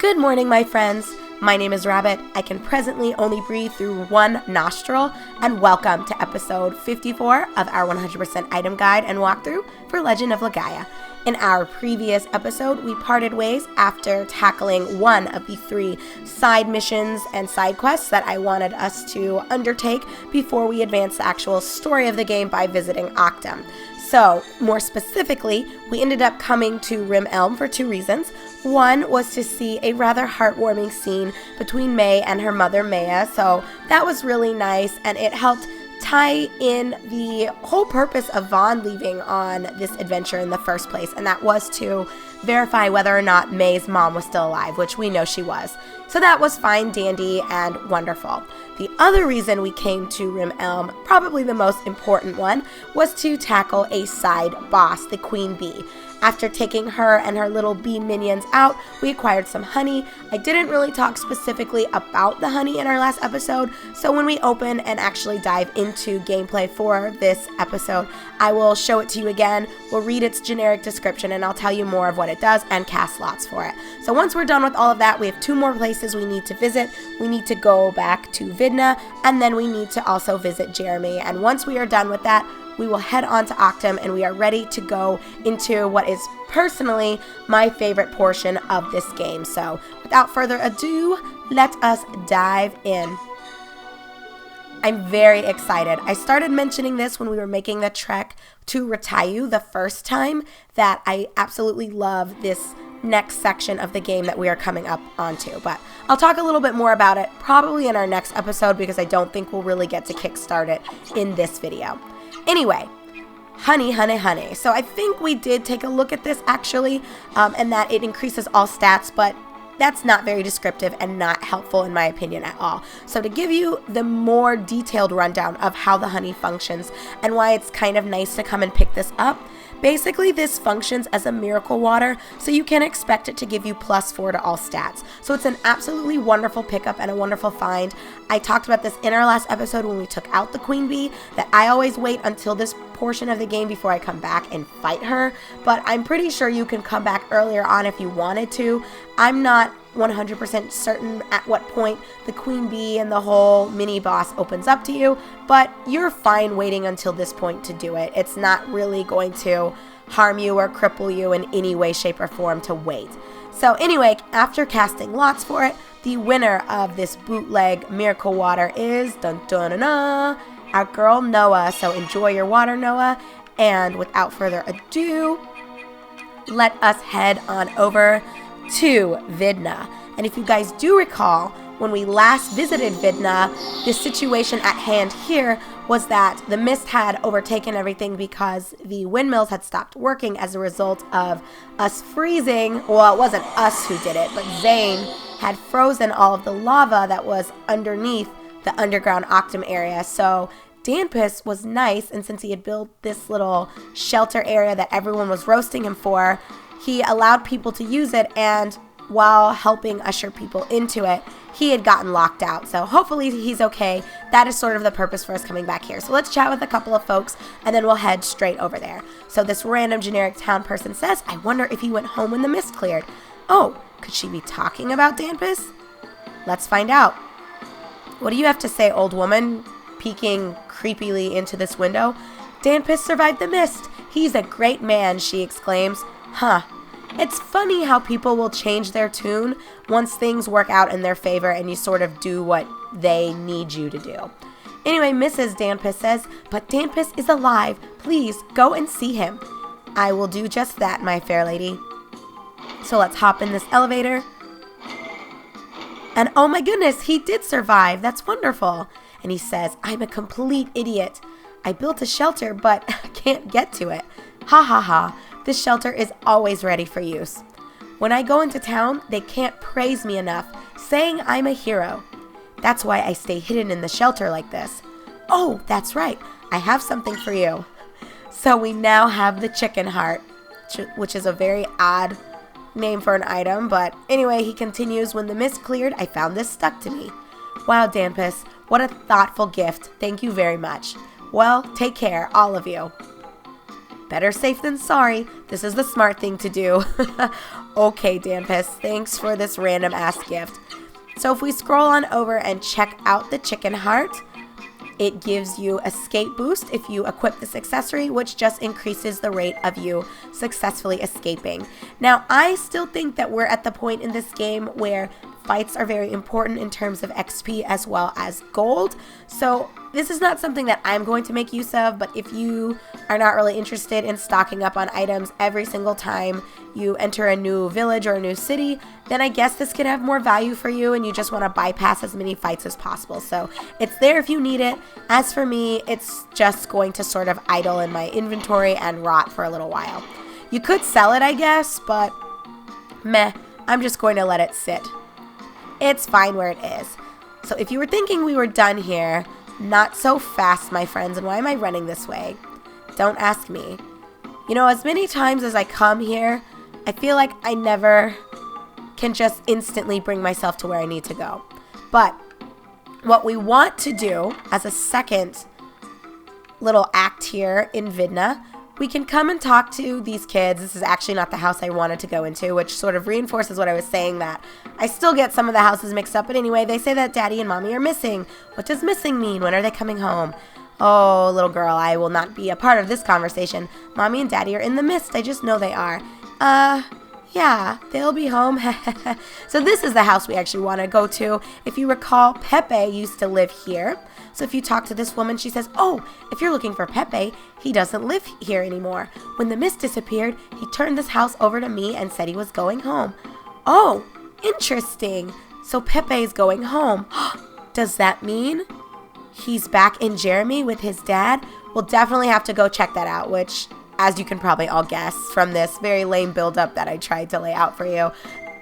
Good morning, my friends. My name is Rabbit. I can presently only breathe through one nostril, and welcome to episode 54 of our 100% item guide and walkthrough for Legend of Legaia. In our previous episode, we parted ways after tackling one of the 3 side missions and side quests that I wanted us to undertake before we advance the actual story of the game by visiting Octum. So, more specifically, we ended up coming to Rim Elm for 2 reasons. One was to see a rather heartwarming scene between May and her mother, Maya, so that was really nice, and it helped tie in the whole purpose of Vaughn leaving on this adventure in the first place, and that was to verify whether or not May's mom was still alive, which we know she was. So that was fine, dandy, and wonderful. The other reason we came to Rim Elm, probably the most important one, was to tackle a side boss, the Queen Bee. After taking her and her little bee minions out, we acquired some honey. I didn't really talk specifically about the honey in our last episode, so when we open and actually dive into gameplay for this episode, I will show it to you again. We'll read its generic description and I'll tell you more of what it does and cast lots for it. So once we're done with all of that, we have 2 more places we need to visit. We need to go back to Vidna, and then we need to also visit Jeremy. And once we are done with that, we will head on to Octum, and we are ready to go into what is personally my favorite portion of this game. So without further ado, let us dive in. I'm very excited. I started mentioning this when we were making the trek to Ratayu the first time, that I absolutely love this next section of the game that we are coming up onto. But I'll talk a little bit more about it probably in our next episode, because I don't think we'll really get to kickstart it in this video. Anyway, honey. So I think we did take a look at this actually, and that it increases all stats, but that's not very descriptive and not helpful in my opinion at all. So to give you the more detailed rundown of how the honey functions and why it's kind of nice to come and pick this up, basically this functions as a miracle water, so you can expect it to give you +4 to all stats. So it's an absolutely wonderful pickup and a wonderful find. I talked about this in our last episode when we took out the Queen Bee, that I always wait until this portion of the game before I come back and fight her, but I'm pretty sure you can come back earlier on if you wanted to. I'm not 100% certain at what point the Queen Bee and the whole mini boss opens up to you, but you're fine waiting until this point to do it. It's not really going to harm you or cripple you in any way, shape, or form to wait. So anyway, after casting lots for it, the winner of this bootleg miracle water is our girl Noah. So enjoy your water, Noah, and without further ado, let us head on over to Vidna. And if you guys do recall, when we last visited Vidna, the situation at hand here was that the mist had overtaken everything because the windmills had stopped working as a result of us freezing. Well, it wasn't us who did it, but Zane had frozen all of the lava that was underneath the underground Octum area. So Dampus was nice, and since he had built this little shelter area that everyone was roasting him for, he allowed people to use it, and while helping usher people into it, he had gotten locked out. So hopefully he's okay. That is sort of the purpose for us coming back here. So let's chat with a couple of folks, and then we'll head straight over there. So this random generic town person says, I wonder if he went home when the mist cleared. Oh, could she be talking about Dampus? Let's find out. What do you have to say, old woman? Peeking creepily into this window. Dampus survived the mist. He's a great man, she exclaims. Huh. It's funny how people will change their tune once things work out in their favor and you sort of do what they need you to do. Anyway, Mrs. Dampus says, but Dampus is alive. Please go and see him. I will do just that, my fair lady. So let's hop in this elevator. And oh my goodness, he did survive. That's wonderful. And he says, I'm a complete idiot. I built a shelter, but I can't get to it. Ha ha ha. This shelter is always ready for use. When I go into town, they can't praise me enough, saying I'm a hero. That's why I stay hidden in the shelter like this. Oh, that's right. I have something for you. So we now have the chicken heart, which is a very odd name for an item. But anyway, he continues, when the mist cleared, I found this stuck to me. Wow, Dampus, what a thoughtful gift. Thank you very much. Well, take care, all of you. Better safe than sorry. This is the smart thing to do. Okay, Dampus, thanks for this random ass gift. So if we scroll on over and check out the chicken heart, it gives you escape boost if you equip this accessory, which just increases the rate of you successfully escaping. Now, I still think that we're at the point in this game where fights are very important in terms of XP as well as gold. So this is not something that I'm going to make use of, but if you are not really interested in stocking up on items every single time you enter a new village or a new city, then I guess this could have more value for you and you just want to bypass as many fights as possible. So it's there if you need it. As for me, it's just going to sort of idle in my inventory and rot for a little while. You could sell it, I guess, but meh, I'm just going to let it sit. It's fine where it is. So if you were thinking we were done here, not so fast, my friends. And why am I running this way? Don't ask me. You know, as many times as I come here, I feel like I never can just instantly bring myself to where I need to go. But what we want to do as a second little act here in Vidna, we can come and talk to these kids. This is actually not the house I wanted to go into, which sort of reinforces what I was saying, that I still get some of the houses mixed up. But anyway, they say that Daddy and Mommy are missing. What does missing mean? When are they coming home? Oh, little girl, I will not be a part of this conversation. Mommy and Daddy are in the mist. I just know they are. Yeah, they'll be home. So this is the house we actually want to go to. If you recall, Pepe used to live here. So if you talk to this woman, she says, oh, if you're looking for Pepe, he doesn't live here anymore. When the mist disappeared, he turned this house over to me and said he was going home. Oh, interesting. So Pepe's going home. Does that mean he's back in Jeremy with his dad? We'll definitely have to go check that out, which, as you can probably all guess from this very lame build-up that I tried to lay out for you,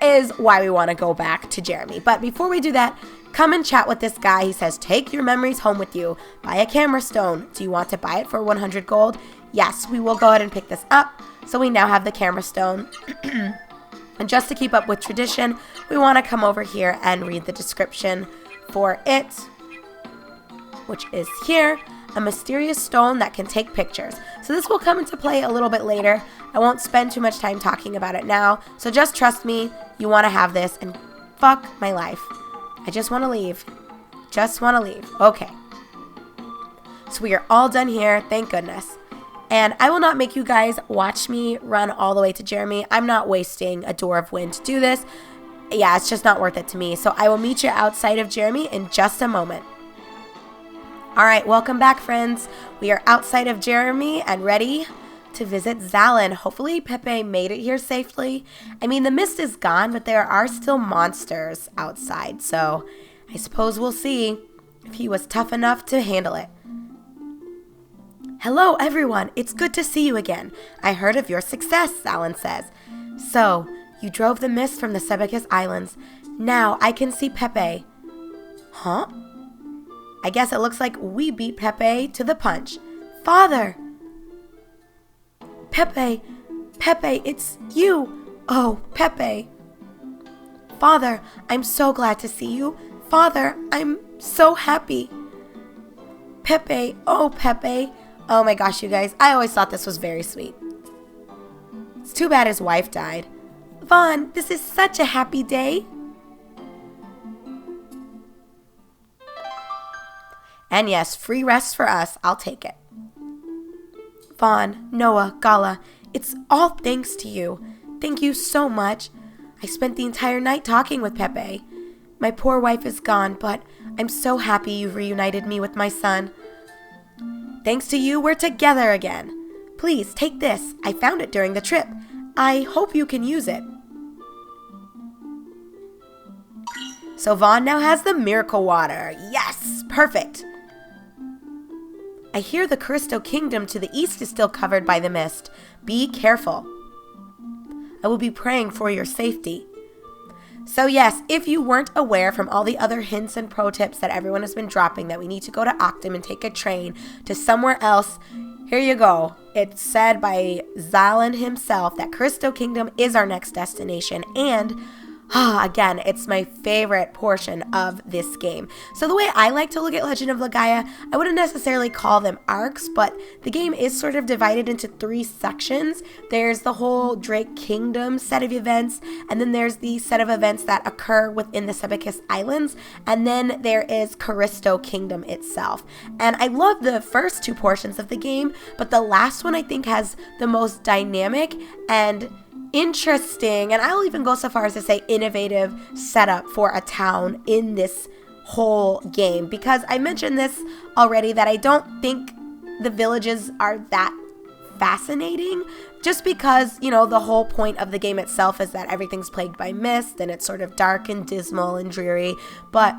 is why we want to go back to Jeremy. But before we do that, come and chat with this guy. He says, take your memories home with you. Buy a camera stone. Do you want to buy it for 100 gold? Yes, we will go ahead and pick this up. So we now have the camera stone. And just to keep up with tradition, we want to come over here and read the description for it, which is here. A mysterious stone that can take pictures. So this will come into play a little bit later. I won't spend too much time talking about it now. So just trust me, you want to have this, and fuck my life. I just want to leave. Just want to leave. Okay. So we are all done here, thank goodness. And I will not make you guys watch me run all the way to Jeremy. I'm not wasting a door of wind to do this. Yeah, it's just not worth it to me. So I will meet you outside of Jeremy in just a moment. Alright, welcome back, friends. We are outside of Jeremy and ready to visit Zalin. Hopefully Pepe made it here safely. I mean, the mist is gone, but there are still monsters outside, so I suppose we'll see if he was tough enough to handle it. Hello, everyone. It's good to see you again. I heard of your success, Zalin says. So, you drove the mist from the Sebekis Islands. Now I can see Pepe. Huh? I guess it looks like we beat Pepe to the punch. Father! Pepe! Pepe, it's you! Oh, Pepe! Father, I'm so glad to see you. Father, I'm so happy. Pepe, oh Pepe. Oh my gosh, you guys, I always thought this was very sweet. It's too bad his wife died. Vaughn, this is such a happy day. And yes, free rest for us. I'll take it. Vaughn, Noah, Gala, it's all thanks to you. Thank you so much. I spent the entire night talking with Pepe. My poor wife is gone, but I'm so happy you've reunited me with my son. Thanks to you, we're together again. Please, take this. I found it during the trip. I hope you can use it. So Vaughn now has the miracle water. Yes, perfect. I hear the Caristo Kingdom to the east is still covered by the mist. Be careful. I will be praying for your safety. So yes, if you weren't aware from all the other hints and pro tips that everyone has been dropping that we need to go to Octum and take a train to somewhere else, here you go. It's said by Zalin himself that Caristo Kingdom is our next destination, and Again, it's my favorite portion of this game. So the way I like to look at Legend of Legaia, I wouldn't necessarily call them arcs, but the game is sort of divided into 3 sections. There's the whole Drake Kingdom set of events, and then there's the set of events that occur within the Sebekis Islands, and then there is Callisto Kingdom itself. And I love the first 2 portions of the game, but the last one I think has the most dynamic and interesting, and I'll even go so far as to say innovative setup for a town in this whole game, because I mentioned this already that I don't think the villages are that fascinating, just because, you know, the whole point of the game itself is that everything's plagued by mist and it's sort of dark and dismal and dreary. But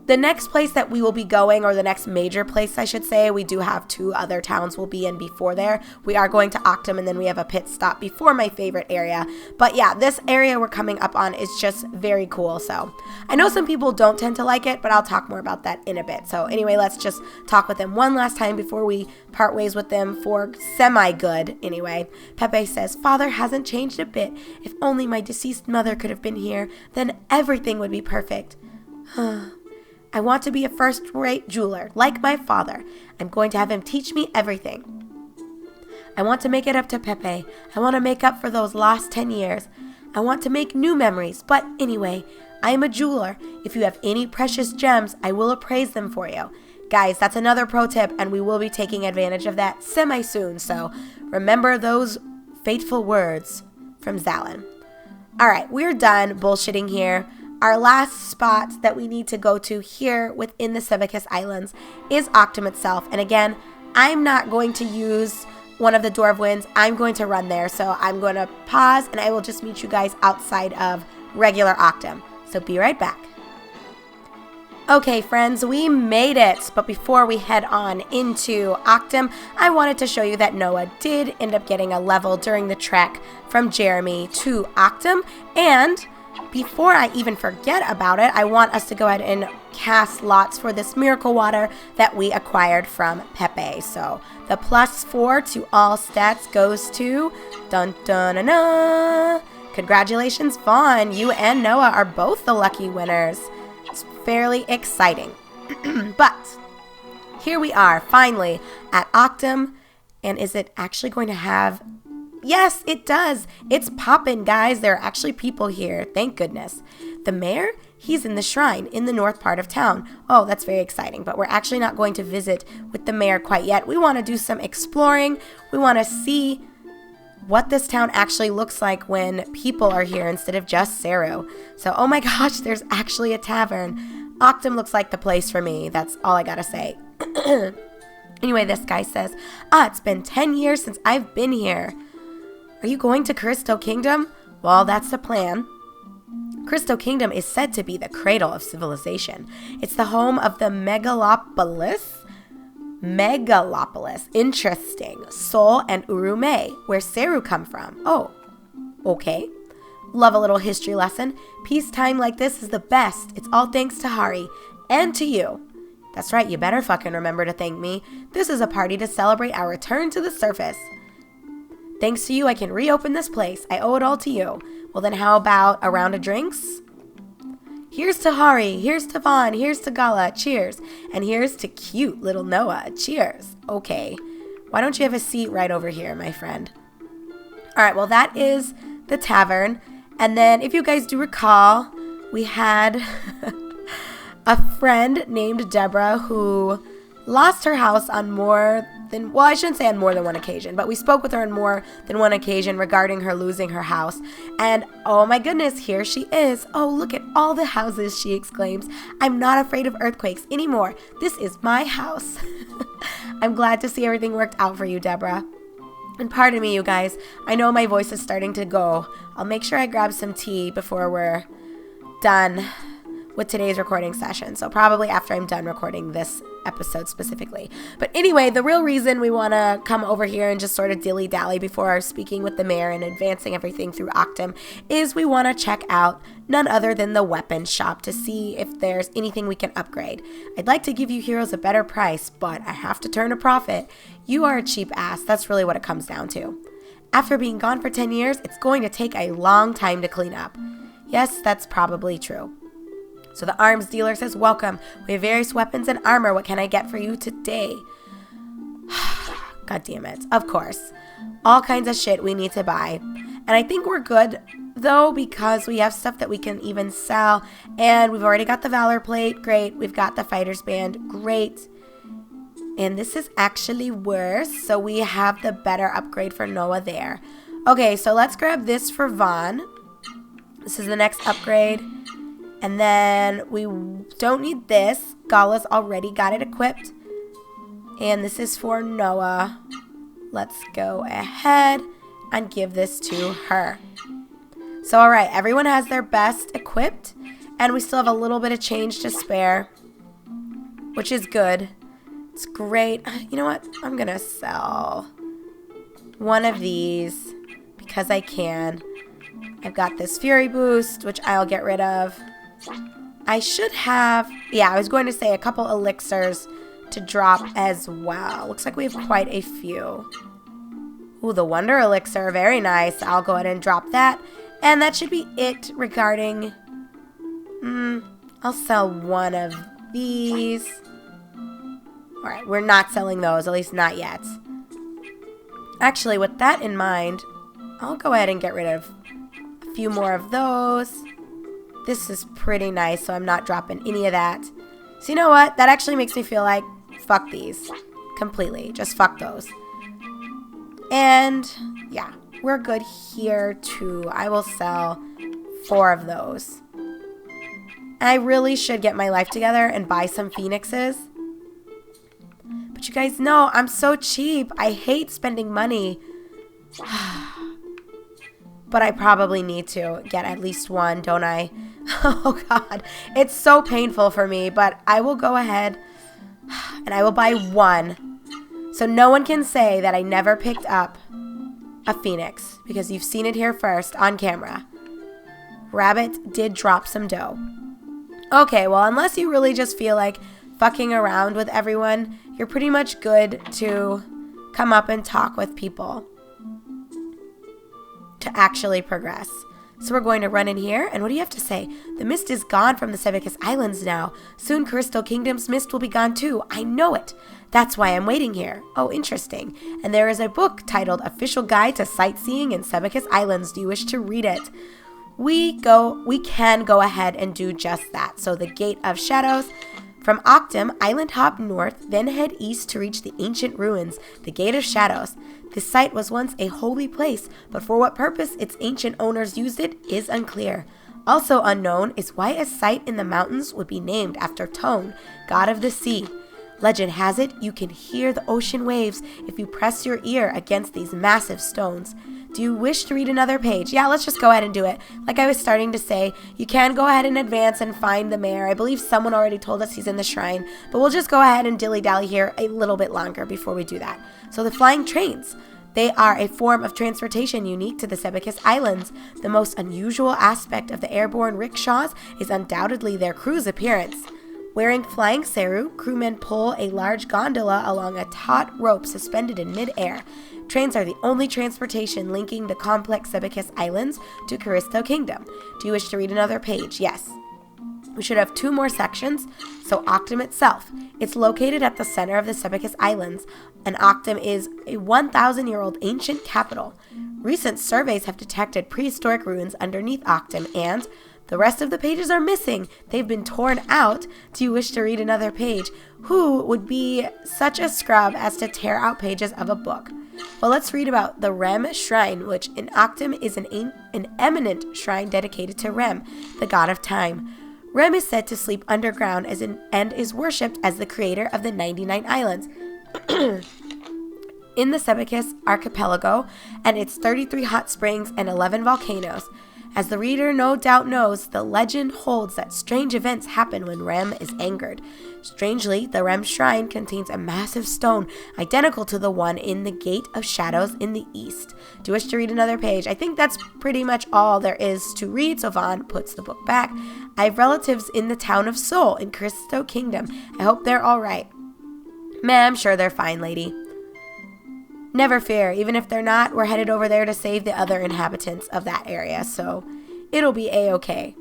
the next place that we will be going, or the next major place I should say, we do have 2 other towns we'll be in before there. We are going to Octum, and then we have a pit stop before my favorite area. But yeah, this area we're coming up on is just very cool. So I know some people don't tend to like it, but I'll talk more about that in a bit. So anyway, let's just talk with them one last time before we part ways with them for semi-good. Anyway, Pepe says, "Father hasn't changed a bit. If only my deceased mother could have been here, then everything would be perfect." I want to be a first-rate jeweler, like my father. I'm going to have him teach me everything. I want to make it up to Pepe. I want to make up for those lost 10 years. I want to make new memories. But anyway, I am a jeweler. If you have any precious gems, I will appraise them for you. Guys, that's another pro tip, and we will be taking advantage of that semi-soon. So remember those fateful words from Zalin. All right, we're done bullshitting here. Our last spot that we need to go to here within the Sebekis Islands is Octum itself. And again, I'm not going to use one of the Dwarvwins. I'm going to run there. So I'm going to pause, and I will just meet you guys outside of regular Octum. So be right back. Okay, friends, we made it. But before we head on into Octum, I wanted to show you that Noah did end up getting a level during the trek from Jeremy to Octum. And before I even forget about it, I want us to go ahead and cast lots for this miracle water that we acquired from Pepe. So the +4 to all stats goes to dun dun dun dun. Congratulations, Vaughn. You and Noah are both the lucky winners. It's fairly exciting. But here we are, finally, at Octum. And is it actually going to have... Yes, it does. It's poppin', guys. There are actually people here. Thank goodness. The mayor, he's in the shrine in the north part of town. Oh, that's very exciting. But we're actually not going to visit with the mayor quite yet. We want to do some exploring. We want to see what this town actually looks like when people are here instead of just Saru. So, oh my gosh, there's actually a tavern. Octum looks like the place for me. That's all I gotta say. Anyway, this guy says, it's been 10 years since I've been here. Are you going to Callisto Kingdom? Well, that's the plan. Callisto Kingdom is said to be the cradle of civilization. It's the home of the Megalopolis. Interesting. Sol and Urume, where Saru come from. Oh, okay. Love a little history lesson. Peacetime like this is the best. It's all thanks to Hari. And to you. That's right, you better fucking remember to thank me. This is a party to celebrate our return to the surface. Thanks to you, I can reopen this place. I owe it all to you. Well, then how about a round of drinks? Here's to Hari, here's to Vaughn, here's to Gala, cheers. And here's to cute little Noah, cheers. Okay, why don't you have a seat right over here, my friend? All right, well, that is the tavern. And then, if you guys do recall, we had a friend named Deborah who lost her house on more than, well, I shouldn't say on more than one occasion, but we spoke with her on more than one occasion regarding her losing her house. And oh my goodness, here she is. Oh, look at all the houses, she exclaims. I'm not afraid of earthquakes anymore. This is my house. I'm glad to see everything worked out for you, Deborah. And pardon me, you guys. I know my voice is starting to go. I'll make sure I grab some tea before we're done with today's recording session. So probably after I'm done recording this episode specifically. But anyway, the real reason we want to come over here and just sort of dilly-dally before speaking with the mayor and advancing everything through Octum is we want to check out none other than the weapon shop to see if there's anything we can upgrade. I'd like to give you heroes a better price, but I have to turn a profit. You are a cheap ass. That's really what it comes down to. After being gone for 10 years, it's going to take a long time to clean up. Yes, that's probably true. So the arms dealer says, welcome. We have various weapons and armor. What can I get for you today? God damn it. Of course. All kinds of shit we need to buy. And I think we're good, though, because we have stuff that we can even sell. And we've already got the Valor Plate. Great. We've got the Fighter's Band. Great. And this is actually worse. So we have the better upgrade for Noah there. Okay, so let's grab this for Vaughn. This is the next upgrade. And then we don't need this. Gala's already got it equipped. And this is for Noah. Let's go ahead and give this to her. So, all right, everyone has their best equipped. And we still have a little bit of change to spare, which is good. It's great. You know what? I'm going to sell one of these because I can. I've got this Fury Boost, which I'll get rid of. I should have, I was going to say a couple elixirs to drop as well. Looks like we have quite a few. Ooh, the Wonder Elixir, very nice. I'll go ahead and drop that. And that should be it regarding, I'll sell one of these. All right, we're not selling those, at least not yet. Actually, with that in mind, I'll go ahead and get rid of a few more of those. This is pretty nice, so I'm not dropping any of that. So you know what? That actually makes me feel like, fuck these. Completely. Just fuck those. And, yeah. We're good here, too. I will sell 4 of those. I really should get my life together and buy some Phoenixes. But you guys know, I'm so cheap. I hate spending money. But I probably need to get at least one, don't I? Oh, God. It's so painful for me, but I will go ahead and I will buy 1. So no one can say that I never picked up a Phoenix because you've seen it here first on camera. Rabbit did drop some dough. Okay, well, unless you really just feel like fucking around with everyone, you're pretty much good to come up and talk with people to actually progress. So we're going to run in here, and what do you have to say? The mist is gone from the Sebicus Islands now. Soon Crystal Kingdom's mist will be gone too. I know it. That's why I'm waiting here. Oh, interesting. And there is a book titled Official Guide to Sightseeing in Sebicus Islands. Do you wish to read it? We can go ahead and do just that. So the Gate of Shadows. From Octum, island hop north, then head east to reach the ancient ruins, the Gate of Shadows. This site was once a holy place, but for what purpose its ancient owners used it is unclear. Also unknown is why a site in the mountains would be named after Tone, god of the sea. Legend has it you can hear the ocean waves if you press your ear against these massive stones. Do you wish to read another page? Yeah, let's just go ahead and do it. Like I was starting to say, you can go ahead and advance and find the mayor. I believe someone already told us he's in the shrine, but we'll just go ahead and dilly-dally here a little bit longer before we do that. So the flying trains. They are a form of transportation unique to the Sebicus Islands. The most unusual aspect of the airborne rickshaws is undoubtedly their crew's appearance. Wearing flying seru, crewmen pull a large gondola along a taut rope suspended in mid-air. Trains are the only transportation linking the complex Sebicus Islands to Caristo Kingdom. Do you wish to read another page? Yes. We should have 2 more sections. So Octum itself. It's located at the center of the Sebicus Islands, and Octum is a 1,000-year-old ancient capital. Recent surveys have detected prehistoric ruins underneath Octum, and the rest of the pages are missing. They've been torn out. Do you wish to read another page? Who would be such a scrub as to tear out pages of a book? Well, let's read about the Rem Shrine, which in Octum is an eminent shrine dedicated to Rem, the god of time. Rem is said to sleep underground and is worshipped as the creator of the 99 islands in the Sebicus archipelago and its 33 hot springs and 11 volcanoes. As the reader no doubt knows, the legend holds that strange events happen when Rem is angered. Strangely, the Rem Shrine contains a massive stone identical to the one in the Gate of Shadows in the east. Do you wish to read another page? I think that's pretty much all there is to read, so Vaughn puts the book back. I have relatives in the town of Seoul in Caristo Kingdom. I hope they're all right. Ma'am, sure they're fine, lady. Never fear, even if they're not, we're headed over there to save the other inhabitants of that area. So, It'll be a-okay.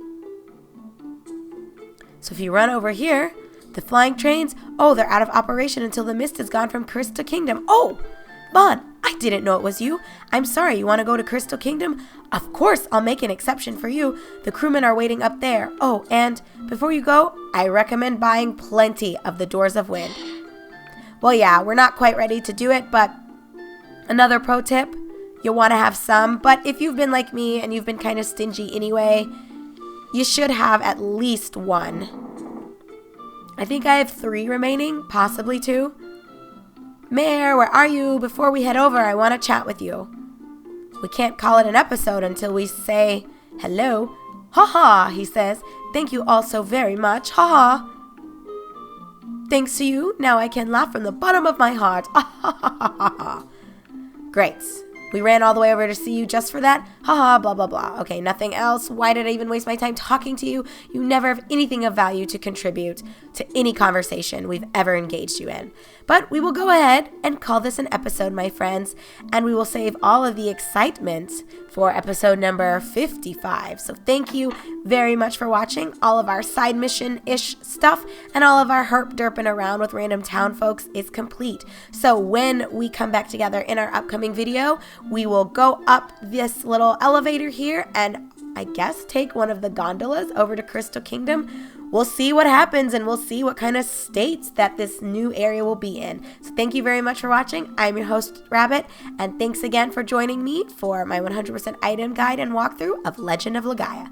So if you run over here, the flying trains, they're out of operation until the mist is gone from Crystal Kingdom. Oh, Vaughn, I didn't know it was you. I'm sorry, you want to go to Crystal Kingdom? Of course, I'll make an exception for you. The crewmen are waiting up there. Oh, and before you go, I recommend buying plenty of the Doors of Wind. Well, yeah, we're not quite ready to do it, but another pro tip, you'll want to have some. But if you've been like me and you've been kind of stingy anyway, you should have at least one. I think I have 3 remaining, possibly 2. Mare, where are you? Before we head over, I want to chat with you. We can't call it an episode until we say hello. Ha-ha, he says. Thank you all so very much. Ha-ha. Thanks to you, now I can laugh from the bottom of my heart. Ha-ha-ha-ha-ha. Great. We ran all the way over to see you just for that? Haha, blah, blah, blah. Okay, nothing else. Why did I even waste my time talking to you? You never have anything of value to contribute to any conversation we've ever engaged you in. But we will go ahead and call this an episode, my friends, and we will save all of the excitement for episode number 55. So thank you very much for watching all of our side mission-ish stuff, and all of our herp derping around with random town folks is complete. So when we come back together in our upcoming video, we will go up this little elevator here and I guess take one of the gondolas over to Crystal Kingdom. We'll see what happens and we'll see what kind of states that this new area will be in. So thank you very much for watching. I'm your host, Rabbit, and thanks again for joining me for my 100% item guide and walkthrough of Legend of Legaia.